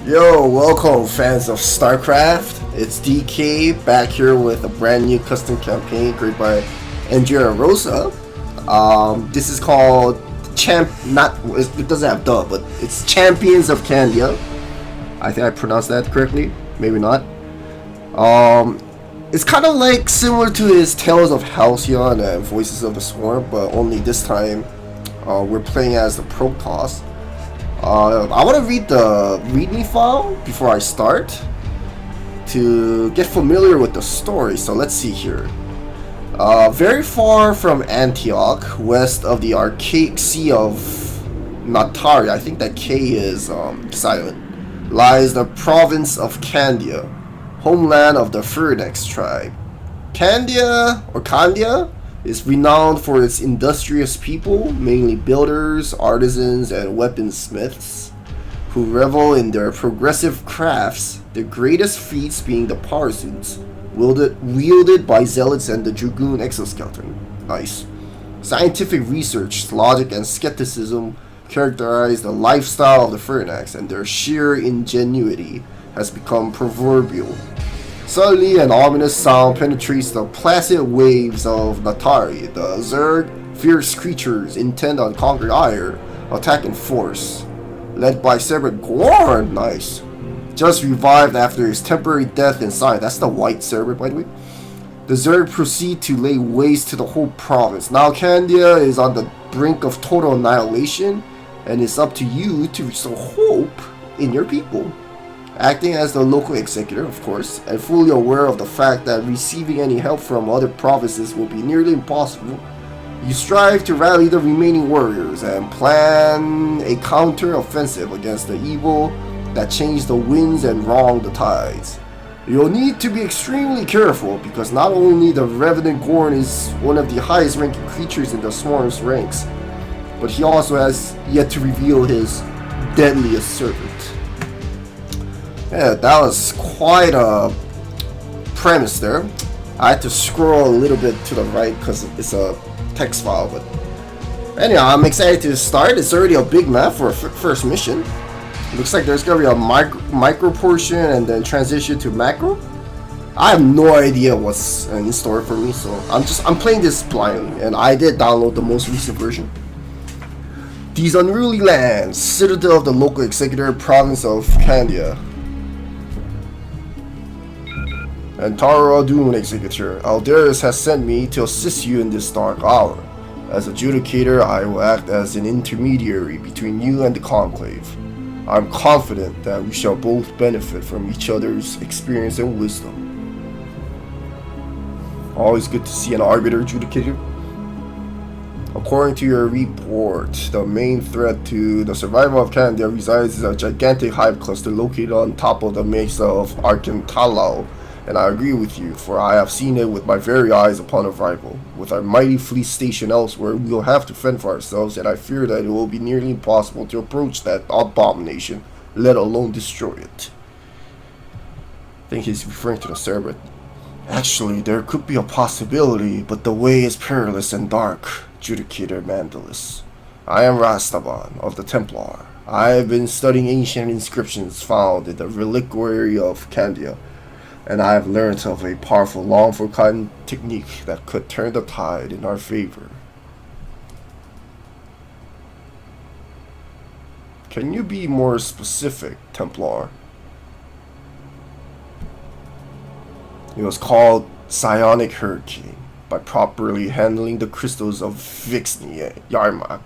Yo, welcome fans of StarCraft. It's DK back here with a brand new custom campaign created by Engineer Rosa. This is called it doesn't have dub, but it's Champions of Khandia. I think I pronounced that correctly, maybe not. It's kind of like similar to his Tales of Halcyon and Voices of the Swarm, but only this time we're playing as the Protoss. I want to read the README file before I start to get familiar with the story. So let's see here. Very far from Antioch, west of the archaic sea of Natari, I think that K is silent, lies the province of Khandia, homeland of the Phoenix tribe. Khandia is renowned for its industrious people, mainly builders, artisans, and weaponsmiths, who revel in their progressive crafts, their greatest feats being the power suits, wielded by zealots and the Dragoon exoskeleton. Nice. Scientific research, logic, and skepticism characterize the lifestyle of the Phoenix, and their sheer ingenuity has become proverbial. Suddenly, an ominous sound penetrates the placid waves of Natari. The Zerg, fierce creatures intent on conquering Ire, attack in force. Led by Cerbert Gorn, nice. Just revived after his temporary death inside. That's the white Cerbert, by the way. The Zerg proceed to lay waste to the whole province. Now Khandia is on the brink of total annihilation, and it's up to you to restore hope in your people. Acting as the local executor, of course, and fully aware of the fact that receiving any help from other provinces will be nearly impossible, you strive to rally the remaining warriors and plan a counter-offensive against the evil that changed the winds and wronged the tides. You'll need to be extremely careful because not only the Revenant Gorn is one of the highest ranking creatures in the Swarm's ranks, but he also has yet to reveal his deadliest servant. Yeah, that was quite a premise there. I had to scroll a little bit to the right because it's a text file, but anyhow, I'm excited to start. It's already a big map for a first mission. Looks like there's gonna be a micro portion and then transition to macro. I have no idea what's in store for me, so I'm playing this blindly, and I did download the most recent version. These unruly lands, citadel of the local executor province of Khandia. And Tara Adun, Executor, Aldaris has sent me to assist you in this dark hour. As adjudicator, I will act as an intermediary between you and the Conclave. I'm confident that we shall both benefit from each other's experience and wisdom. Always good to see an Arbiter adjudicator. According to your report, the main threat to the survival of Khandia resides in a gigantic hive cluster located on top of the mesa of Arkentalao. And I agree with you, for I have seen it with my very eyes upon arrival. With our mighty fleet stationed elsewhere, we will have to fend for ourselves, and I fear that it will be nearly impossible to approach that abomination, let alone destroy it. I think he's referring to the Cerbert. Actually, there could be a possibility, but the way is perilous and dark, Judicator Mandalus. I am Rastaban of the Templar. I have been studying ancient inscriptions found in the reliquary of Khandia, and I have learned of a powerful, long-forgotten technique that could turn the tide in our favor. Can you be more specific, Templar? It was called Psionic Hurricane. By properly handling the crystals of vix'ni Yarmak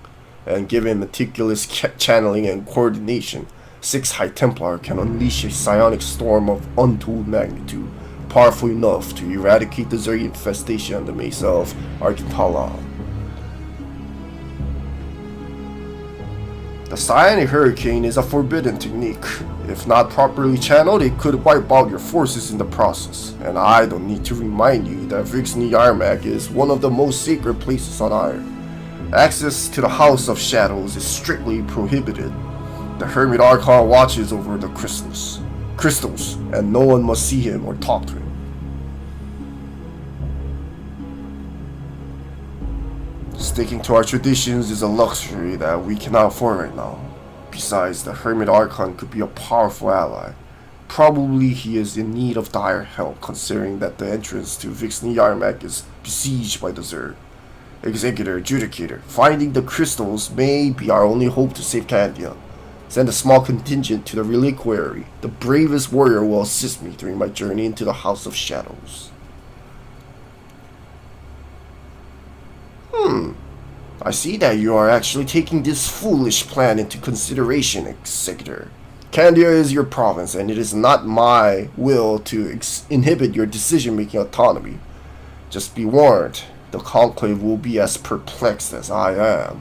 and given meticulous channeling and coordination, 6 High Templar can unleash a psionic storm of untold magnitude, powerful enough to eradicate the Zerg infestation on the mesa of Arkentalao. The Psionic Hurricane is a forbidden technique. If not properly channeled, it could wipe out your forces in the process. And I don't need to remind you that vix'ni Yarmak is one of the most sacred places on Ire. Access to the House of Shadows is strictly prohibited. The Hermit Archon watches over the crystals, and no one must see him or talk to him. Sticking to our traditions is a luxury that we cannot afford right now. Besides, the Hermit Archon could be a powerful ally. Probably he is in need of dire help, considering that the entrance to vix'ni Yarmak is besieged by the Zerg. Executor, Adjudicator, finding the crystals may be our only hope to save Khandia. Send a small contingent to the reliquary. The bravest warrior will assist me during my journey into the House of Shadows. I see that you are actually taking this foolish plan into consideration, Executor. Khandia is your province, and it is not my will to inhibit your decision-making autonomy. Just be warned, the Conclave will be as perplexed as I am.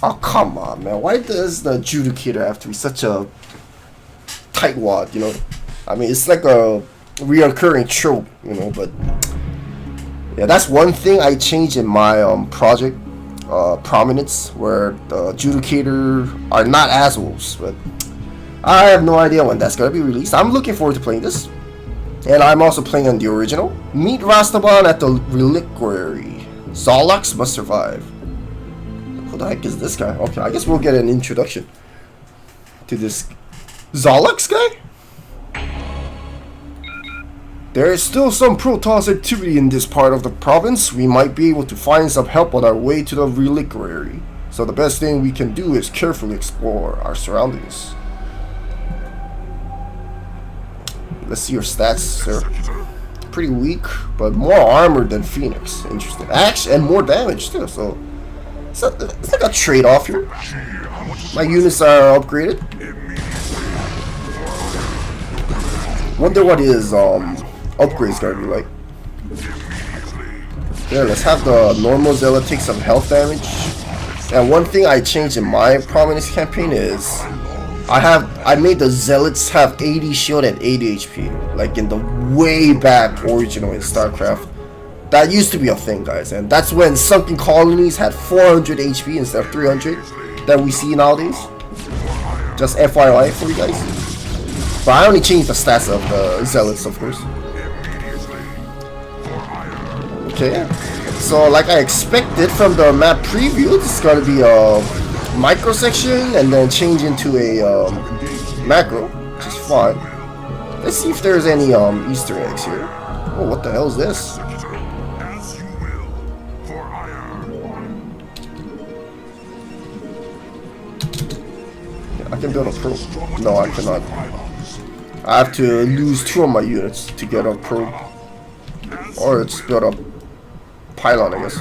Oh, come on, man. Why does the Adjudicator have to be such a tightwad, you know? I mean, it's like a reoccurring trope, you know, but... yeah, that's one thing I changed in my project prominence, where the Adjudicator are not assholes, but I have no idea when that's gonna be released. I'm looking forward to playing this, and I'm also playing on the original. Meet Rastaban at the reliquary. Zollux must survive. Who the heck is this guy? Okay, I guess we'll get an introduction to this Zollux guy. There is still some Protoss activity in this part of the province. We might be able to find some help on our way to the reliquary. So the best thing we can do is carefully explore our surroundings. Let's see your stats, sir. Pretty weak, but more armor than Phoenix. Interesting. Actually, and more damage too, so it's like a trade-off here. My units are upgraded. Wonder what his upgrades gonna be like. Yeah, let's have the normal Zealot take some health damage. And one thing I changed in my prominence campaign is I made the Zealots have 80 shield and 80 HP, like in the way back original in StarCraft. That used to be a thing, guys, and that's when Sunken Colonies had 400 HP instead of 300 that we see nowadays. Just FYI for you guys. But I only changed the stats of the Zealots, of course. Okay, so like I expected from the map preview, this is going to be a micro section and then change into a macro, which is fine. Let's see if there's any Easter eggs here. Oh, what the hell is this? I can build a probe. No, I cannot. I have to lose 2 of my units to get a probe. Or just build a pylon, I guess.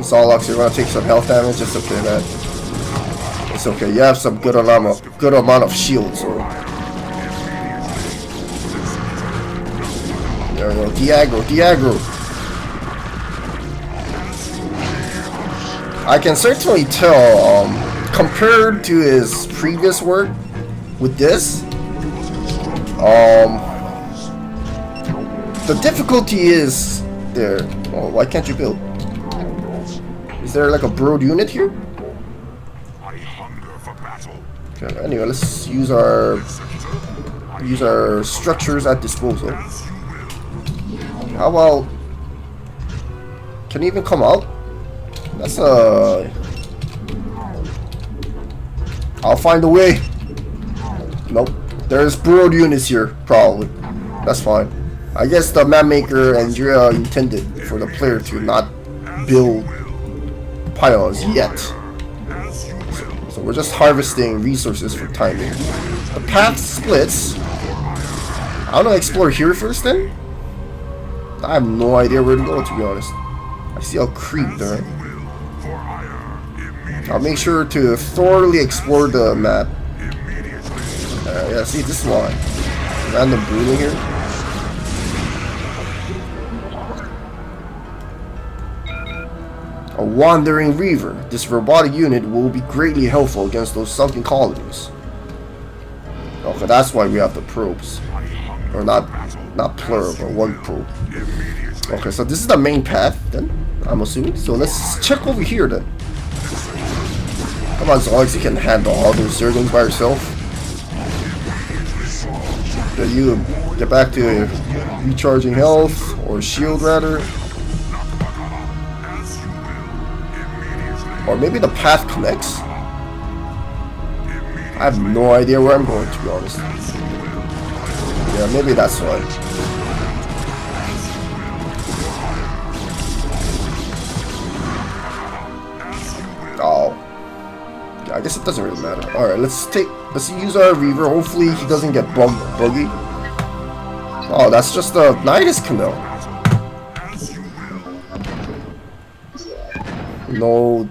Zollux, you're gonna take some health damage. It's okay, man. It's okay. You have some good amount of shields. So. There we go. De-aggro. I can certainly tell, compared to his previous work with this, the difficulty is there. Oh, why can't you build? Is there like a broad unit here? Okay, anyway, let's use our structures at disposal. How about, can you even come out? That's I'll find a way. Nope. There's broad units here, probably. That's fine. I guess the map maker and Andrea intended for the player to not build pylons yet. So we're just harvesting resources for timing. The path splits. I want to explore here first then. I have no idea where to go, to be honest. I see a creep there. I'll make sure to thoroughly explore the map. Yeah, see this one. Random breeding here. A wandering reaver. This robotic unit will be greatly helpful against those sunken colonies. Okay, that's why we have the probes. Or not plural, but one probe. Okay, so this is the main path then, I'm assuming. So let's check over here then. Come on, Zollux, you can handle all those Zerglings by yourself. Then you get back to recharging health, or shield rather. Or maybe the path connects? I have no idea where I'm going, to be honest. Yeah, maybe that's why. Oh. Yeah, I guess it doesn't really matter. Alright, let's use our Reaver. Hopefully he doesn't get buggy. Oh, that's just the Nidus Canal. No.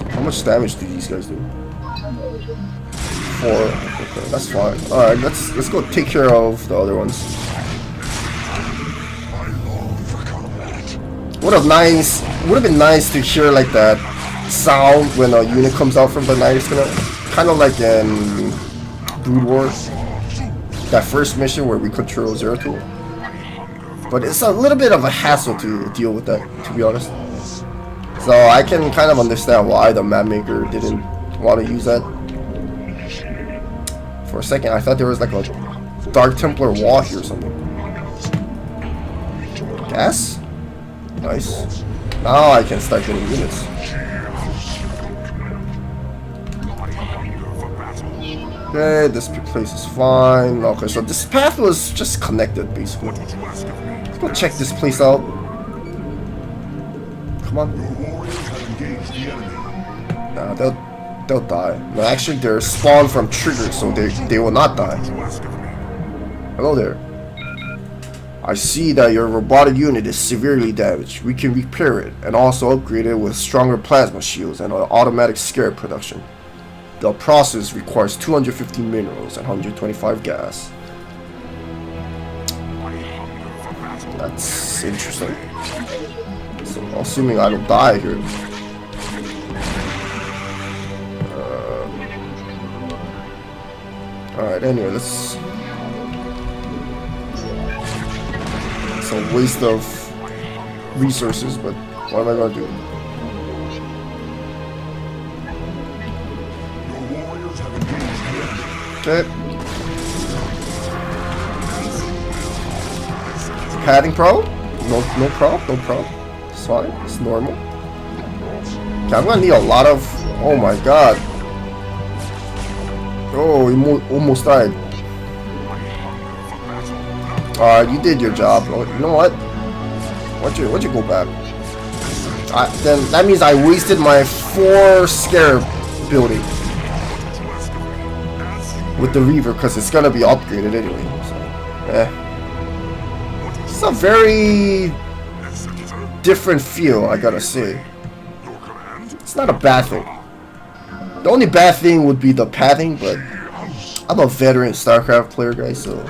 How much damage do these guys do? 4. Okay, that's fine. Alright, let's go take care of the other ones. Would have been nice to hear like that sound when a unit comes out from the Nidus Canal. Kind of like in Brood War. That first mission where we control Zeratul. But it's a little bit of a hassle to deal with that, to be honest. So I can kind of understand why the map maker didn't want to use that. For a second, I thought there was like a Dark Templar wall here or something. Gas? Nice. Now I can start getting units. Okay, this place is fine. Okay, so this path was just connected, basically. Let's go check this place out. Come on. Nah, they'll die. No, actually, they're spawned from triggers, so they will not die. Hello there. I see that your robotic unit is severely damaged. We can repair it and also upgrade it with stronger plasma shields and automatic scare production. The process requires 250 minerals and 125 gas. That's interesting. So, assuming I don't die here. Alright, anyway, let's... It's a waste of resources, but what am I gonna do? Okay. Padding pro? No problem. It's fine. It's normal. Okay, I'm gonna need a lot of... Oh my god. Oh, he almost died. Alright, you did your job. Oh, you know what? Why'd you go back? Then that means I wasted my 4 scare building with the Reaver because it's gonna be upgraded anyway. So, it's a very different feel, I gotta say. It's not a bad thing. The only bad thing would be the pathing, but I'm a veteran StarCraft player, guys, so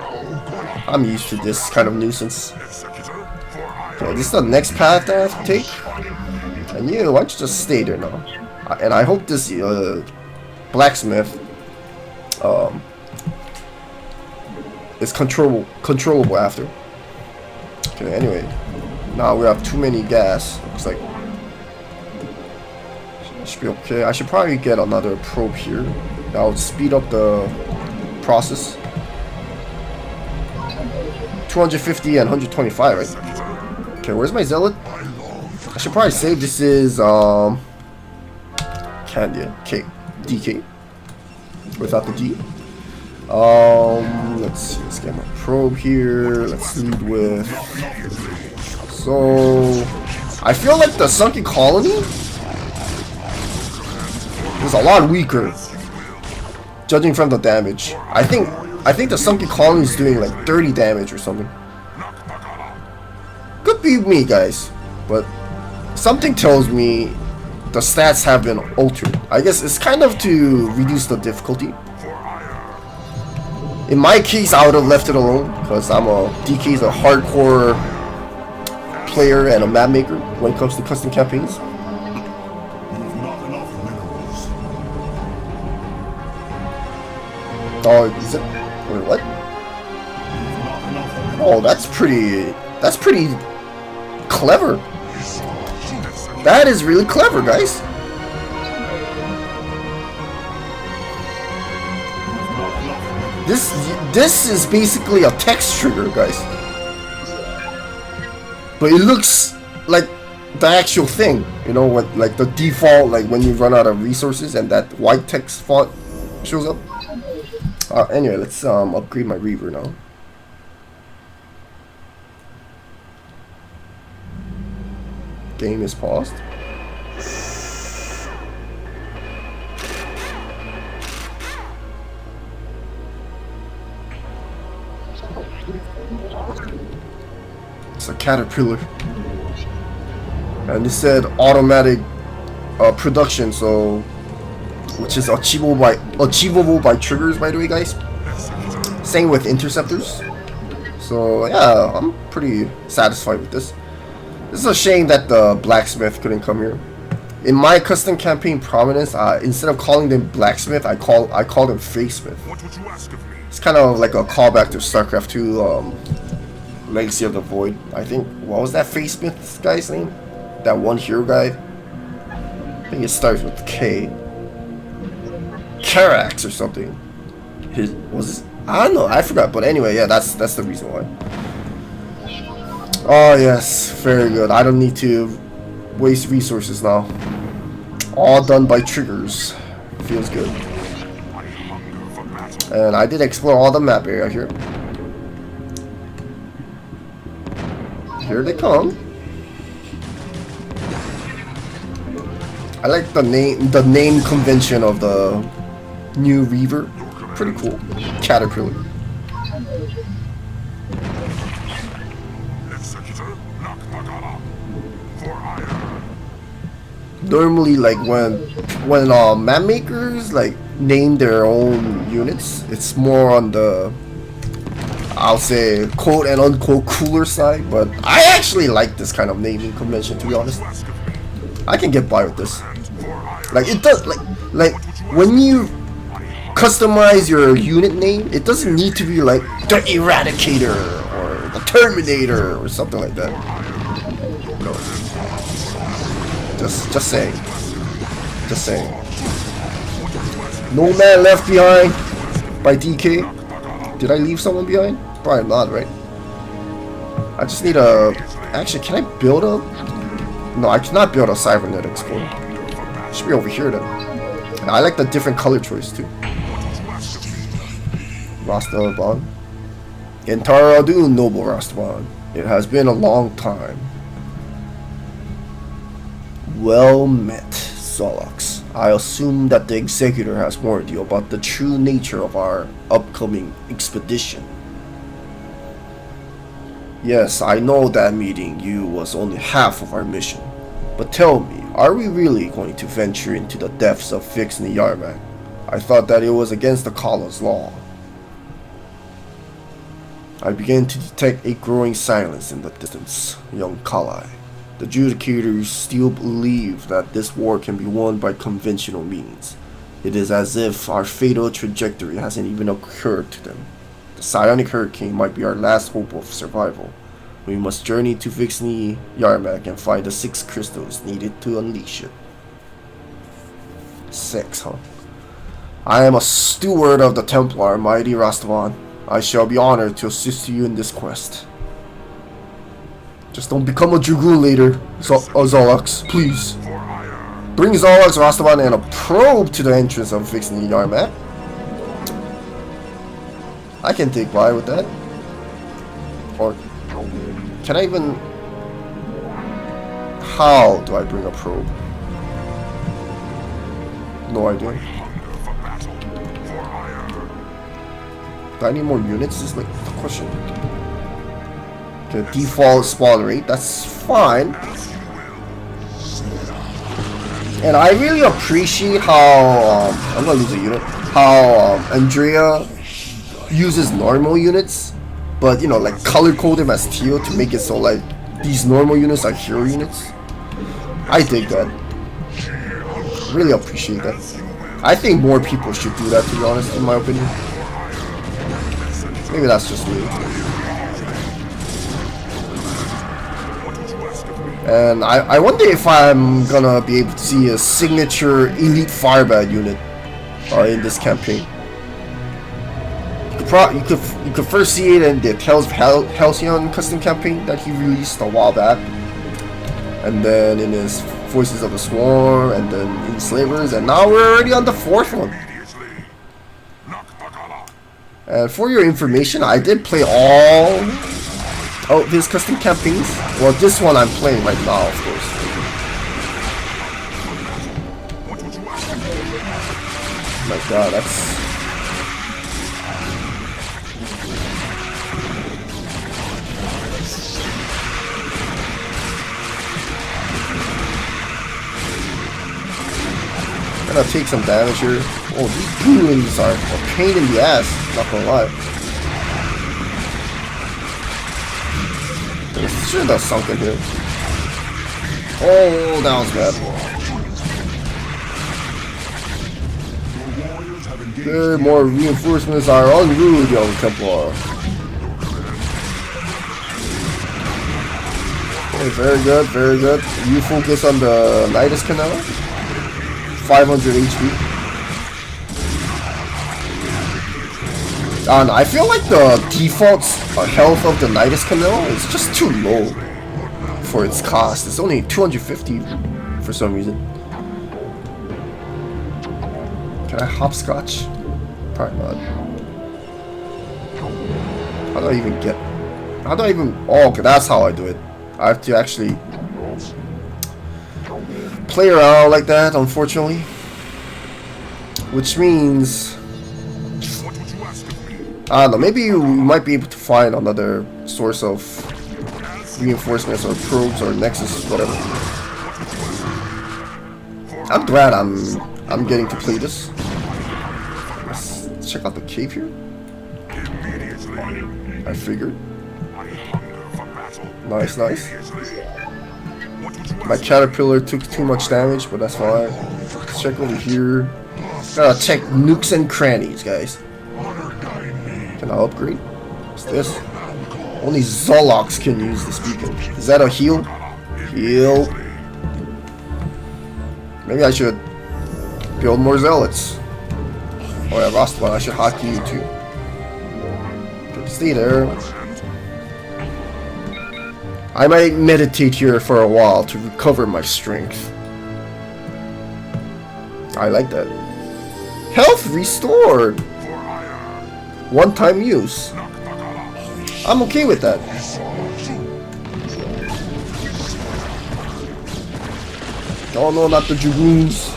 I'm used to this kind of nuisance. Okay, this is the next path that I have to take. And you, why don't you just stay there now? And I hope this blacksmith is controllable after. Okay, anyway, now we have too many gas. Looks like should be okay. I should probably get another probe here. That would speed up the process. 250 and 125, right? Okay, where's my zealot? I should probably say this is Khandia. K DK without the G. Let's see. Let's get my probe here. Let's lead with. So I feel like the sunken colony is a lot weaker, judging from the damage. I think the sunken colony is doing like 30 damage or something. Could be me, guys, but something tells me the stats have been altered. I guess it's kind of to reduce the difficulty. In my case, I would have left it alone because DK is a hardcore player and a map maker when it comes to custom campaigns. Oh, is it? Wait, what? Oh, that's pretty clever. That is really clever, guys. This is basically a text trigger, guys. But it looks like the actual thing, you know, what, like the default, like when you run out of resources and that white text font shows up. Anyway, let's upgrade my Reaver now. Game is paused. It's a caterpillar. And it said automatic production, so which is achievable by triggers, by the way, guys. Same with interceptors. So yeah, I'm pretty satisfied with this. This is a shame that the blacksmith couldn't come here. In my custom campaign Prominence, instead of calling them blacksmith, I call them facesmith. It's kind of like a callback to StarCraft 2 Legacy of the Void. I think, what was that facesmith guy's name? That one hero guy? I think it starts with K. Carax or something. I don't know, I forgot, but anyway, yeah, that's the reason why. Oh yes, very good. I don't need to waste resources now. All done by triggers. Feels good. And I did explore all the map area here. Here they come. I like the name convention of the new Reaver. Pretty cool. Caterpillar. Normally, like when map makers like name their own units, it's more on the, I'll say, quote and unquote cooler side. But I actually like this kind of naming convention, to be honest. I can get by with this. Like it does, like when you customize your unit name, it doesn't need to be like the Eradicator or the Terminator or something like that. No. Just saying. Just saying. No man left behind by DK. Did I leave someone behind? Probably not, right? I just need a... Actually, can I build a... No, I cannot build a cybernetics core. It should be over here then. I like the different color choice too. Rastaban. Entara Adu, noble Rastaban. It has been a long time. Well met, Zollux. I assume that the Executor has warned you about the true nature of our upcoming expedition. Yes, I know that meeting you was only half of our mission. But tell me, are we really going to venture into the depths of vix'ni Yarmak? I thought that it was against the Kala's law. I began to detect a growing silence in the distance, young Kalai. The Judicators still believe that this war can be won by conventional means. It is as if our fatal trajectory hasn't even occurred to them. The psionic hurricane might be our last hope of survival. We must journey to vix'ni Yarmak and find the 6 crystals needed to unleash it. 6, huh? I am a steward of the Templar, mighty Rastaban. I shall be honored to assist you in this quest. Just don't become a Dragoon later, Zollux, please. Bring Zollux, Rastaban, and a probe to the entrance of vix'ni Yarmak. I can take by with that. Or can I even... How do I bring a probe? No idea. Do I need more units? Is like the question. Okay, default spawn rate, that's fine. And I really appreciate how I'm gonna lose a unit. How Andrea uses normal units, but you know, like color code them as teal to make it so like these normal units are hero units. I dig that. Really appreciate that. I think more people should do that, to be honest, in my opinion. Maybe that's just me. And I wonder if I'm gonna be able to see a signature elite firebat unit in this campaign. You could first see it in the Tales of Halcyon custom campaign that he released a while back. and then in his Voices of the Swarm, and then Enslavers, and now we're already on the 4th one. And for your information, I did play all of his custom campaigns. Well, this one I'm playing right now, of course. Oh my god, that's... Gonna take some damage here. Oh, these goons are a pain in the ass, not gonna lie. Should have sunk in here. Oh, that was bad. Okay, more reinforcements are Unruly, young Templar. Okay, very good, very good. You focus on the Nidus Canal. 500 HP. And I feel like the default health of the Nidus Canal is just too low for its cost. It's only 250 for some reason. Can I hopscotch? Probably not. How do I even get... How do I even... Oh, okay, that's how I do it. I have to actually play around like that, unfortunately. Which means... I don't know, maybe you might be able to find another source of reinforcements or probes or nexus, whatever. I'm glad I'm getting to play this. Let's check out the cave here. I figured. Nice, nice. My caterpillar took too much damage, but that's fine. Let's check over here. Gotta check nooks and crannies, guys. Can I upgrade? What's this? Only Zollux can use this beacon. Is that a heal? Heal. Maybe I should build more zealots. Oh yeah, Rastaban, I should hockey you too. Okay, stay there. I might meditate here for a while to recover my strength. I like that. Health restored! One-time use. I'm okay with that. Oh no, not the Dragoons.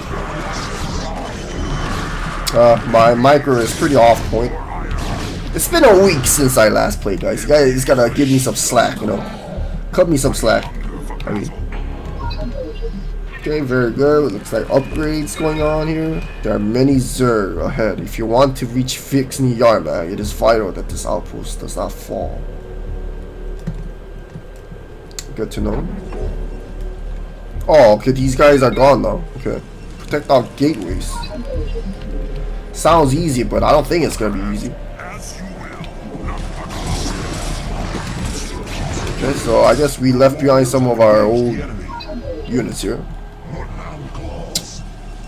My micro is pretty off point. It's been a week since I last played, guys. You guys gotta give me some slack, you know. Cut me some slack. I mean. Okay, very good. Looks like upgrades going on here. There are many Zerg ahead. If you want to reach vix'ni Yarmag, it is vital that this outpost does not fall. Good to know. Oh, okay, these guys are gone now. Okay. Protect our gateways. Sounds easy, but I don't think it's gonna be easy. Okay, so I guess we left behind some of our old units here.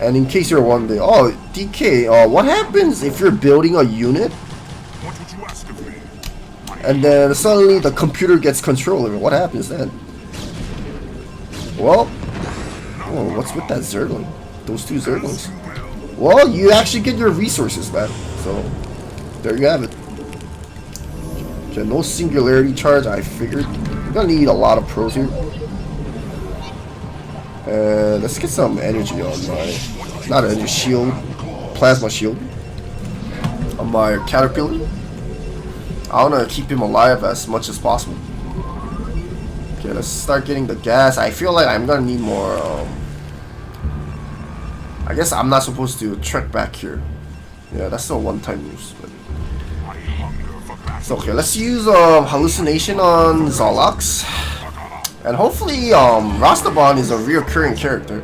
And in case you're wondering, oh, DK, what happens if you're building a unit and then suddenly the computer gets control of it? What happens then? Well, oh, what's with that Zergling? Those two Zerglings. Well, you actually get your resources back. So, there you have it. Okay, no singularity charge, I figured. We're gonna need a lot of pros here. Let's get some energy on my, not energy, shield, plasma shield on my caterpillar. I want to keep him alive as much as possible. Okay, let's start getting the gas. I feel like I'm gonna need more. I guess I'm not supposed to trek back here. Yeah, that's still one-time use. But so okay, let's use hallucination on Zollux. And hopefully, Rastaban is a reoccurring character.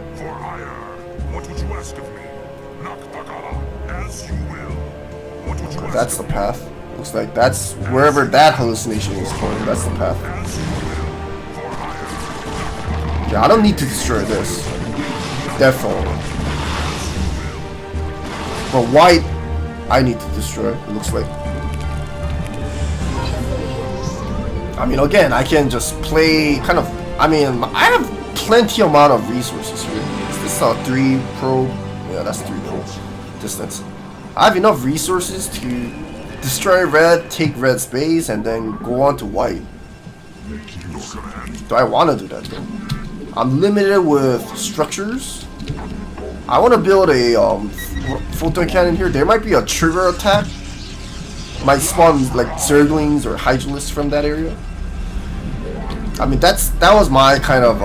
That's the path. Looks like that's wherever that hallucination is going. That's the path. Yeah, I don't need to destroy this. Definitely. But white, I need to destroy. It looks like. I mean, again, I can just play kind of. I mean, I have plenty amount of resources here. Is this 3 pro? Yeah, that's 3 pro distance. I have enough resources to destroy red, take red's base, and then go on to white. Do I want to do that though? I'm limited with structures. I want to build a photon cannon here. There might be a trigger attack. Might spawn like Zerglings or Hydralisks from that area. I mean that was my kind of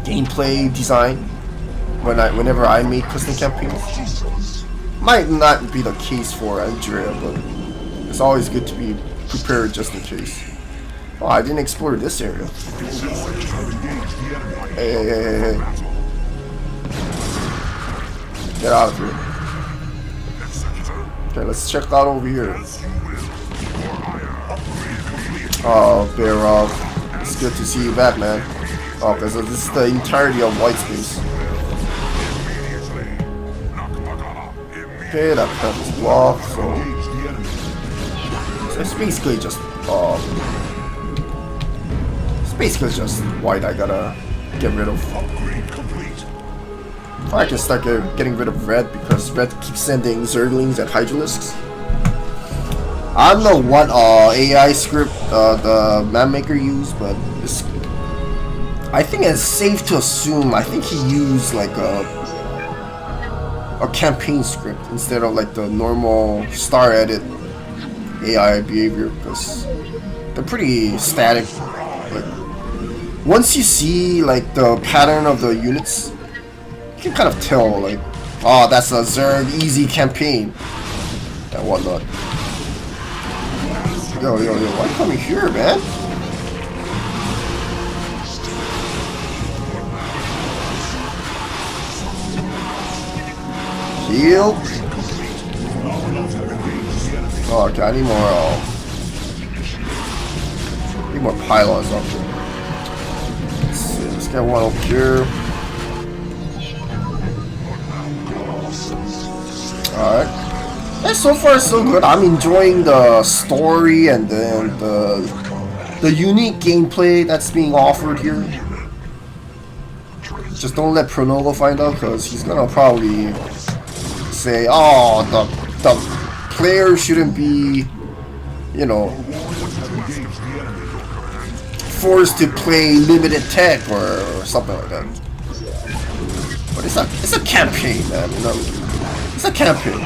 gameplay design whenever I made custom campaigns. Might not be the case for Andrea, but it's always good to be prepared just in case. Oh, I didn't explore this area. Hey. Get out of here. Okay, let's check out over here. Oh, Barov. It's good to see you back, man. Oh, because this is the entirety of white space. Okay, that path is blocked, so it's basically just white I gotta get rid of. I can start getting rid of red because red keeps sending Zerglings and Hydralisks. I don't know what AI script the map maker used, but I think it's safe to assume. I think he used like a campaign script instead of like the normal star edit AI behavior, because they're pretty static. Like, once you see like the pattern of the units, you can kind of tell like, oh, that's a Zerg easy campaign and whatnot. Yo, why are you coming here, man? Heal. Oh, okay, I need more pylons up here. Let's see, let's get one over here. Alright. Yeah, so far so good. I'm enjoying the story and then the unique gameplay that's being offered here. Just don't let Pronogo find out, because he's gonna probably say, oh, the player shouldn't be, you know, forced to play limited tech or something like that. But it's a campaign, man, you know. It's a campaign.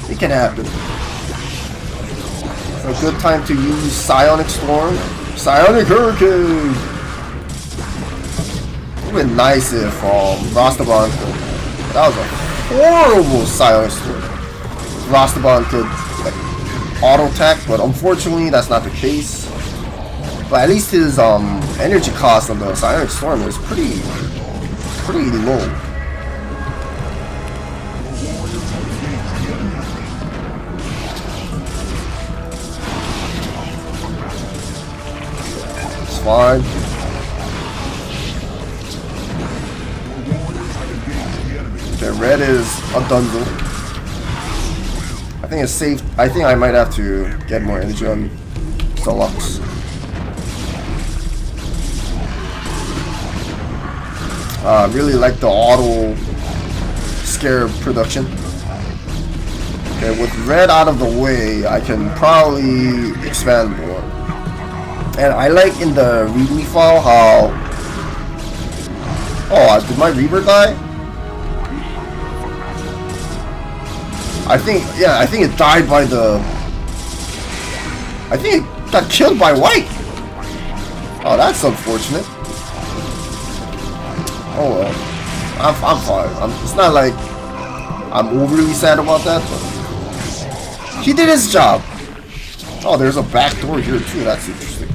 It can happen. It's a good time to use Psionic Storm. Psionic Hurricane! It would have been nice if Rastaban could. That was a horrible Psionic Storm. Rastaban could like auto attack, but unfortunately that's not the case. But at least his energy cost on the Psionic Storm is pretty low. It's fine. Okay, red is a dunzo. I think it's safe. I think I might have to get more energy on Zollux. I really like the auto scare production. Okay, with red out of the way, I can probably expand more. And I like in the readme file how... Oh, did my Reaver die? I think it died by the... I think it got killed by white! Oh, that's unfortunate. Oh well, I'm fine. It's not like I'm overly sad about that, but he did his job. Oh, there's a back door here too. That's interesting.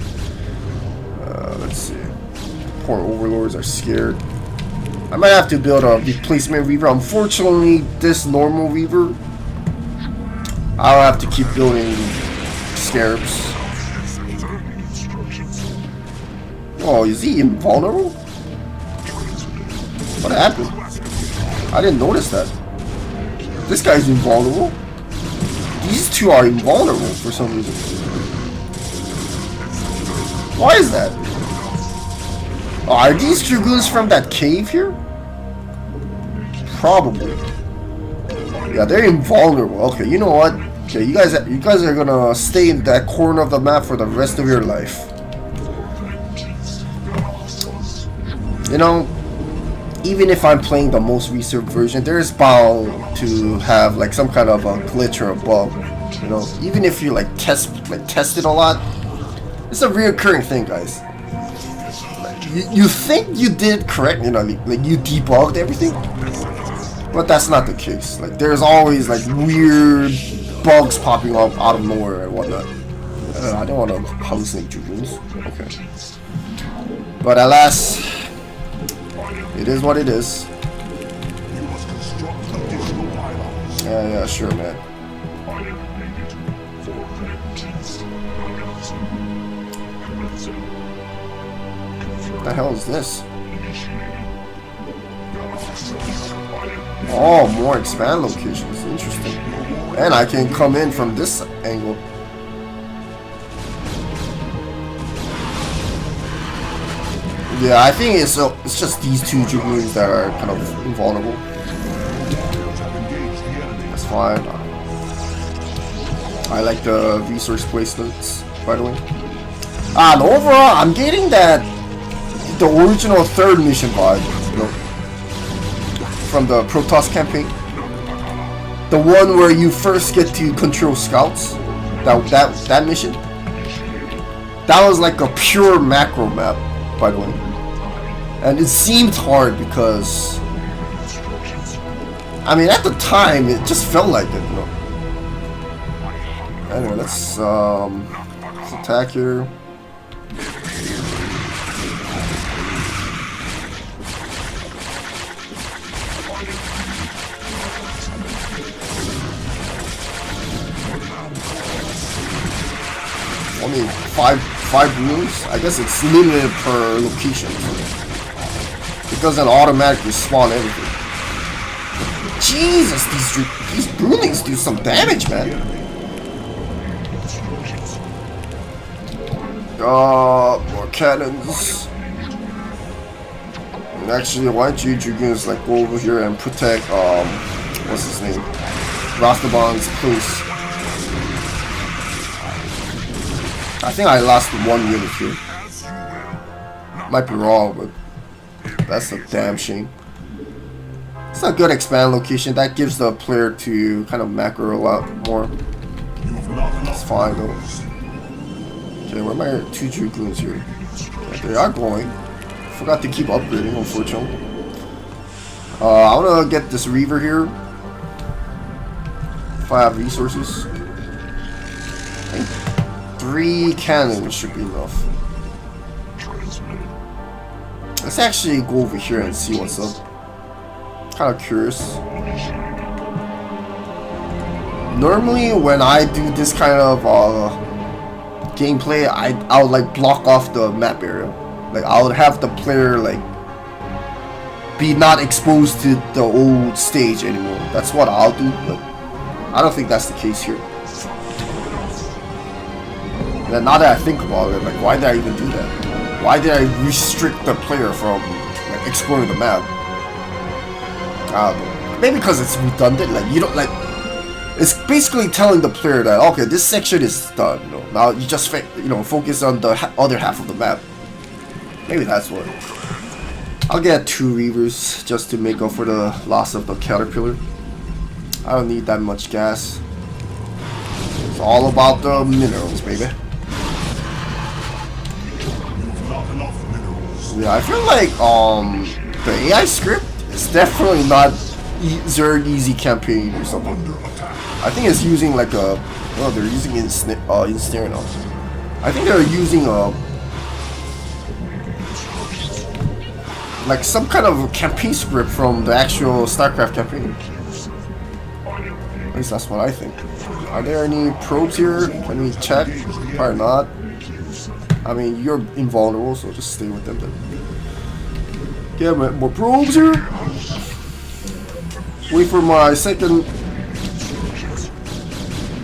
Let's see. Poor overlords are scared. I might have to build a replacement Reaver. Unfortunately, this normal Reaver, I'll have to keep building Scarabs. Oh, is he invulnerable? What happened? I didn't notice that. This guy's invulnerable. These two are invulnerable for some reason. Why is that? Oh, are these Dragoons from that cave here? Probably. Yeah, they're invulnerable. Okay, you know what? Okay, you guys are gonna stay in that corner of the map for the rest of your life. You know, even if I'm playing the most recent version, there is bound to have like some kind of a glitch or a bug. You know, even if you test it a lot, it's a reoccurring thing, guys. You think you did correct, you know, like you debugged everything, but that's not the case. Like there's always like weird bugs popping up out of nowhere and whatnot. I don't want to hallucinate Dragoons. Okay, but alas, it is what it is. Yeah, sure, man. What the hell is this? Oh, more expand locations. Interesting. And I can come in from this angle. Yeah, I think it's just these two Dragoons that are kind of invulnerable. That's fine. I like the resource placements, by the way. And overall, I'm getting that the original third mission vibe, you know, from the Protoss campaign. The one where you first get to control scouts. That mission. That was like a pure macro map, by the way. And it seemed hard because, I mean, at the time it just felt like it, you know. Anyway, let's attack here. Only five rooms. I guess it's limited per location. It doesn't automatically spawn everything. Jesus, these broodlings do some damage, man. More cannons. And actually, why don't you Dragoons like go over here and protect what's his name? Rastaban's place. I think I lost one unit here. Might be wrong, but that's a damn shame. It's a good expand location. That gives the player to kind of macro a lot more. That's fine though. Okay, where are my two Dragoons here? Okay, they are going. Forgot to keep upgrading, unfortunately. I want to get this Reaver here. If I have resources. 3 cannons should be enough. Let's actually go over here and see what's up. Kind of curious. Normally, when I do this kind of gameplay, I would like block off the map area. Like I would have the player like be not exposed to the old stage anymore. That's what I'll do, but I don't think that's the case here. And now that I think about it, like why did I even do that? Why did I restrict the player from like exploring the map? I don't know. Maybe because it's redundant. Like you don't like. It's basically telling the player that okay, this section is done. You know, now you just focus on the other half of the map. Maybe that's what. I'll get 2 Reavers just to make up for the loss of the Caterpillar. I don't need that much gas. It's all about the minerals, baby. Yeah, I feel like the AI script is definitely not Zerg easy campaign or something. I think it's using like a they're using Ensnare now. I think they're using like some kind of a campaign script from the actual StarCraft campaign. At least that's what I think. Are there any probes here? Can we check? Probably not. I mean, you're invulnerable, so just stay with them then. Get more probes here. Wait for my second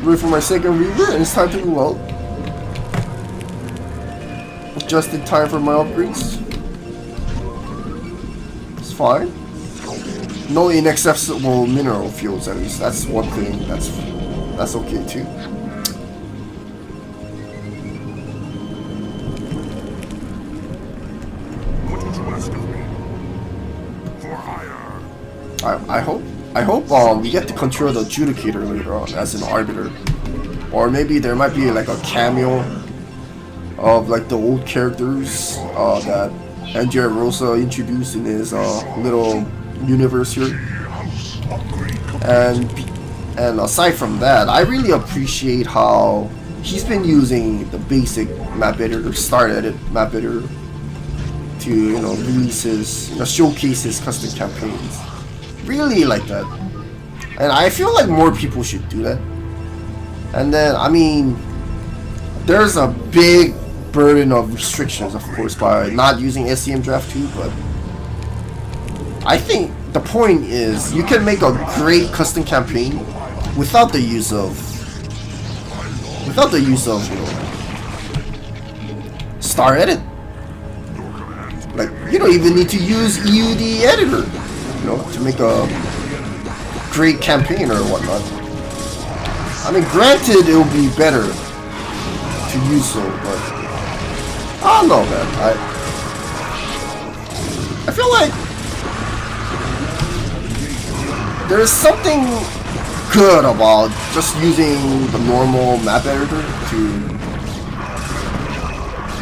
Reaver, and it's time to move out. just in time for my upgrades. It's fine. No inaccessible mineral fields, at least. That's one thing. That's okay too. I hope we get to control the Adjudicator later on as an arbiter, or maybe there might be like a cameo of like the old characters that Andrea Rosa introduced in his little universe here. And aside from that, I really appreciate how he's been using the basic map editor, start edit map editor, to release his, showcase his custom campaigns. Really like that, and I feel like more people should do that. And then, I mean, there's a big burden of restrictions, of course, by not using SCM Draft 2, but I think the point is you can make a great custom campaign without the use of Star Edit. Like, you don't even need to use EUD editor, to make a great campaign or whatnot. I mean, granted, it will be better to use so, but I don't know, man. I feel like there's something good about just using the normal map editor to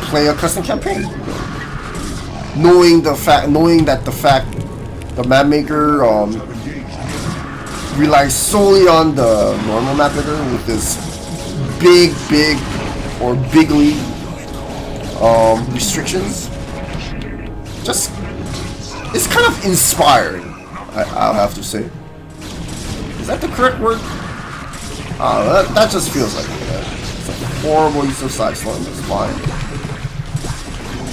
play a custom campaign. Knowing that the map maker relies solely on the normal map editor with this big or bigly restrictions. Just, it's kind of inspiring, I'll have to say. Is that the correct word? That just feels like it. It's like a horrible use of side storm. It's fine.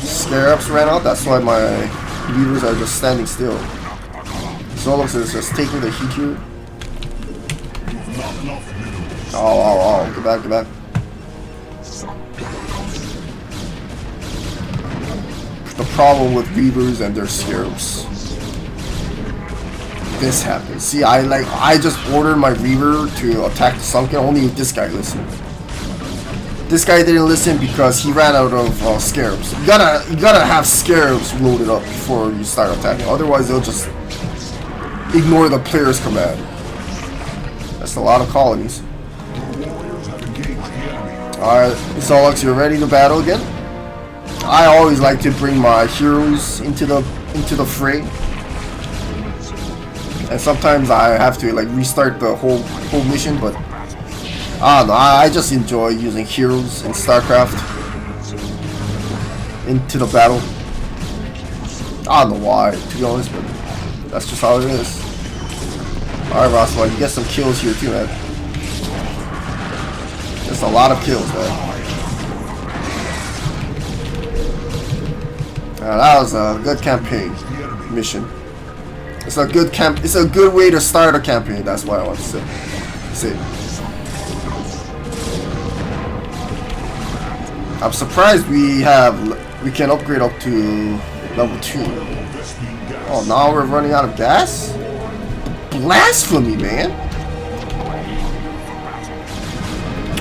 Scarabs ran out, that's why my leaders are just standing still. Zollux is just taking the heat here. Oh, get back. The problem with Reavers and their Scarabs. This happens. See, I just ordered my Reaver to attack the Sunken, only this guy listened. This guy didn't listen because he ran out of Scarabs. You gotta have Scarabs loaded up before you start attacking. Otherwise, they'll just ignore the player's command. That's a lot of colonies. Alright, Zollux, you're ready to battle again? I always like to bring my heroes into the fray. And sometimes I have to like restart the whole mission, but I don't know, I just enjoy using heroes in StarCraft into the battle. I don't know why, to be honest, but that's just how it is. Alright, Rastaban, you get some kills here too, man. Just a lot of kills, man. That was a good campaign mission. It's a good way to start a campaign, that's what I want to say. I'm surprised we can upgrade up to level 2. Oh, now we're running out of gas? Blasphemy, man!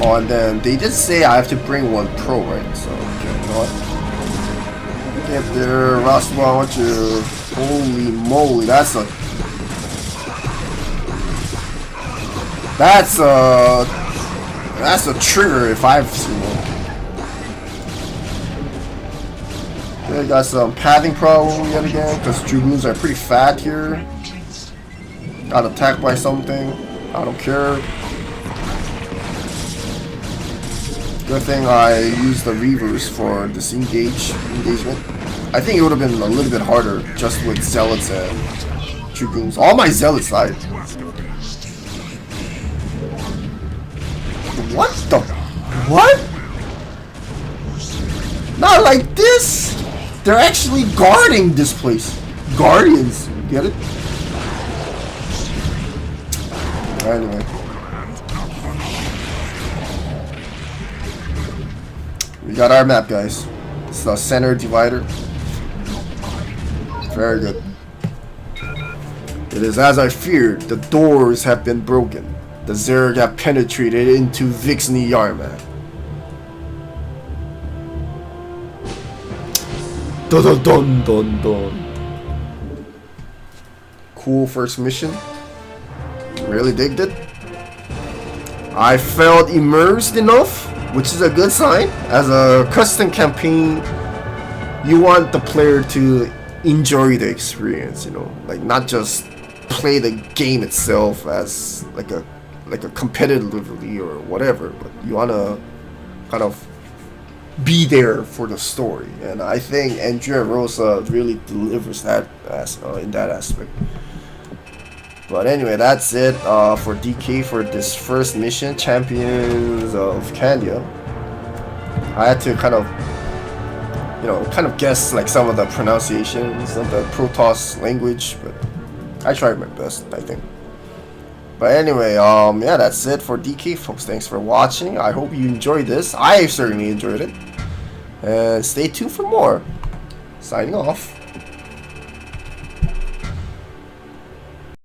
Oh, and then they did say I have to bring one pro, right? So, okay, you know what? Get there, Rastaban, I want you. Holy moly, that's a trigger if I've seen one. Okay, got some pathing problem yet again, because Dragoons are pretty fat here. Got attacked by something. I don't care. Good thing I used the Reavers for this engagement. I think it would have been a little bit harder just with Zealots and Dragoons. All my Zealots died. What the? What? Not like this! They're actually guarding this place. Guardians. Get it? Anyway. We got our map, guys. It's the center divider. Very good. It is as I feared. The doors have been broken. The Zerg have penetrated into vix'ni Yarman. Dun dun dun dun dun. Cool first mission. Really digged it. I felt immersed enough, which is a good sign. As a custom campaign, you want the player to enjoy the experience, you know, like not just play the game itself as like a competitively or whatever, but you wanna kind of be there for the story, and I think Andrea Rosa really delivers that in that aspect. But anyway, that's it for DK for this first mission, Champions of Khandia. I had to kind of guess like some of the pronunciations of the Protoss language, but I tried my best, I think. But anyway, yeah, that's it for DK, folks. Thanks for watching. I hope you enjoyed this. I certainly enjoyed it. And stay tuned for more. Signing off.